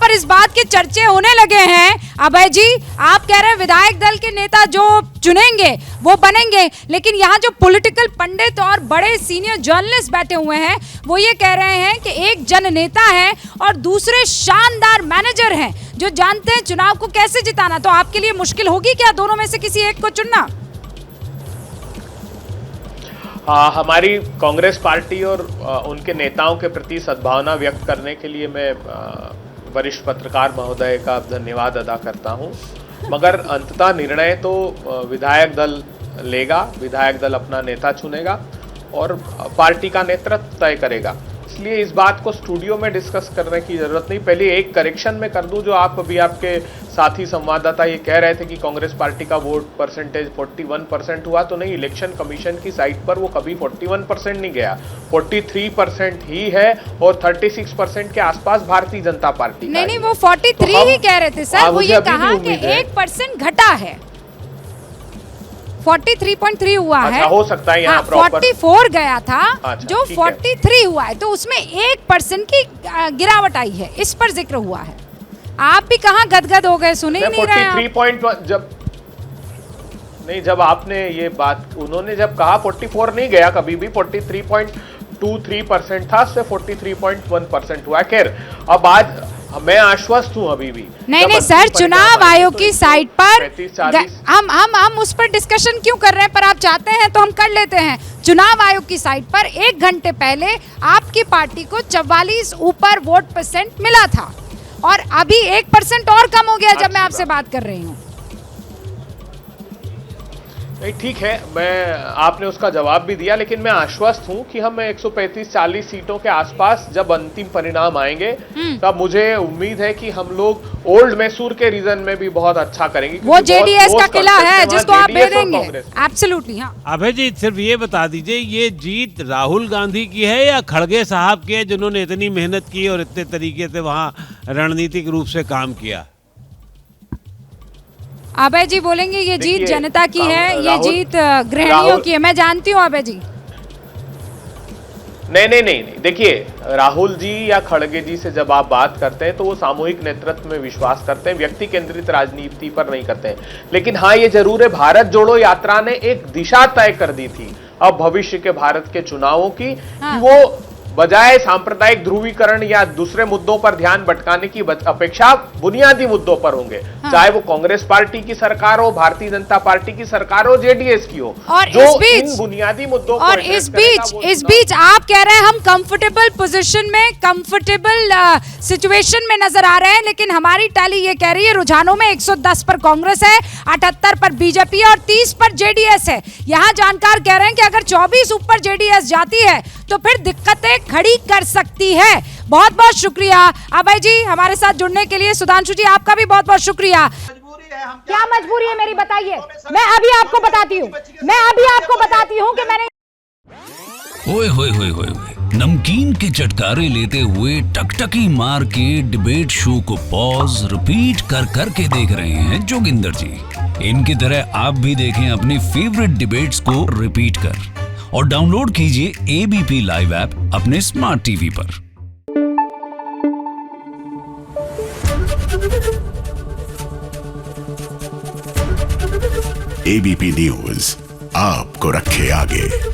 पर इस बात के चर्चे होने लगे हैं। अभय जी, आप कह रहे हैं विधायक दल के नेता जो चुनेंगे वो बनेंगे, लेकिन यहाँ जो पॉलिटिकल पंडित और बड़े सीनियर जर्नलिस्ट बैठे हुए हैं वो ये कह रहे हैं कि एक जन नेता है और दूसरे शानदार मैनेजर हैं जो जानते हैं चुनाव को कैसे जिताना। तो आपके लिए मुश्किल होगी क्या दोनों में से किसी एक को चुनना? हमारी कांग्रेस पार्टी और उनके नेताओं के प्रति सद्भावना व्यक्त करने के लिए मैं वरिष्ठ पत्रकार महोदय का धन्यवाद अदा करता हूं, मगर अंततः निर्णय तो विधायक दल लेगा। विधायक दल अपना नेता चुनेगा और पार्टी का नेतृत्व तय करेगा। इसलिए इस बात को स्टूडियो में डिस्कस करने की जरूरत नहीं। पहले एक करेक्शन में कर दूं, जो आप अभी आपके साथी संवाददाता ये कह रहे थे कि कांग्रेस पार्टी का वोट परसेंटेज 41% हुआ, तो नहीं, इलेक्शन कमीशन की साइट पर वो कभी 41% नहीं गया, 43% ही है और 36% के आसपास भारतीय जनता पार्टी नहीं, वो 43 ही कह रहे थे सर। वो ये कहा कि 1% घटा है, 43.3 हुआ है। हो सकता है यहाँ 44 गया था, जो 43 हुआ है, तो उसमें 1% की गिरावट आई है, इस पर जिक्र हुआ है। आप भी कहाँ गदगद हो गए, सुने ही नहीं रहे। 43 जब आपने ये बात, उन्होंने जब कहा 44 नहीं गया कभी भी, 43.23% था, उससे 43.1% हुआ। खैर, अब आज मैं आश्वस्त हूं अभी भी। नहीं सर, चुनाव आयोग की साइट पर हम उस पर डिस्कशन क्यों कर रहे हैं, पर आप चाहते हैं तो हम कर लेते हैं। चुनाव आयोग की साइट पर 1 घंटे पहले आपकी पार्टी को 44 ऊपर वोट परसेंट मिला था और अभी 1% और कम हो गया जब मैं आपसे बात कर रही हूँ। नहीं, ठीक है, मैं आपने उसका जवाब भी दिया, लेकिन मैं आश्वस्त हूं कि हम 135-40 सीटों के आसपास जब अंतिम परिणाम आएंगे तब मुझे उम्मीद है कि हम लोग ओल्ड मैसूर के रीजन में भी बहुत अच्छा करेंगे। वो जेडीएस का किला है जिसको आप भेजेंगे। एब्सोल्युटली। हाँ अभय जी, सिर्फ ये बता दीजिए, ये जीत राहुल गांधी की है या खड़गे साहब की है, जिन्होंने इतनी मेहनत की और इतने तरीके से वहाँ रणनीतिक रूप से काम किया? अभय जी बोलेंगे ये जीत जनता की है, ये जीत गृहिणियों की है। मैं जानती हूँ अभय जी। नहीं, देखिए, राहुल जी या खड़गे जी से जब आप बात करते हैं तो वो सामूहिक नेतृत्व में विश्वास करते हैं, व्यक्ति केंद्रित राजनीति पर नहीं करते हैं। लेकिन हाँ, ये जरूर है, भारत जोड़ो यात्रा ने एक दिशा तय कर दी थी अब भविष्य के भारत के चुनावों की, कि वो बजाय सांप्रदायिक ध्रुवीकरण या दूसरे मुद्दों पर ध्यान भटकाने की अपेक्षा बुनियादी मुद्दों पर होंगे। चाहे वो कांग्रेस पार्टी की सरकार हो, भारतीय जनता पार्टी की सरकार हो, जेडीएस की हो, और जो इस बीच इन बुनियादी मुद्दों और इस बीच आप कह रहे हैं हम कंफर्टेबल पोजीशन में, कंफर्टेबल सिचुएशन में नजर आ रहे हैं, लेकिन हमारी टैली ये कह रही है रुझानों में 110 पर कांग्रेस है, 78 पर बीजेपी और 30 पर जेडीएस है। यहाँ जानकार कह रहे हैं कि अगर 24 ऊपर जेडीएस जाती है तो फिर दिक्कतें खड़ी कर सकती है। बहुत बहुत शुक्रिया अभय जी हमारे साथ जुड़ने के लिए। सुधांशु जी, आपका भी बहुत बहुत शुक्रिया। क्या मजबूरी है मेरी, बताइए। मैं अभी आपको बताती हूँ कि मैंने ओए होए होए होए, नमकीन के चटकारे लेते हुए टकटकी मार के डिबेट शो को पॉज रिपीट कर करके देख रहे हैं जोगिंदर जी। इनकी तरह आप भी देखें अपनी फेवरेट डिबेट्स को रिपीट कर और डाउनलोड कीजिए एबीपी लाइव ऐप अपने स्मार्ट टीवी पर। एबीपी न्यूज आपको रखे आगे।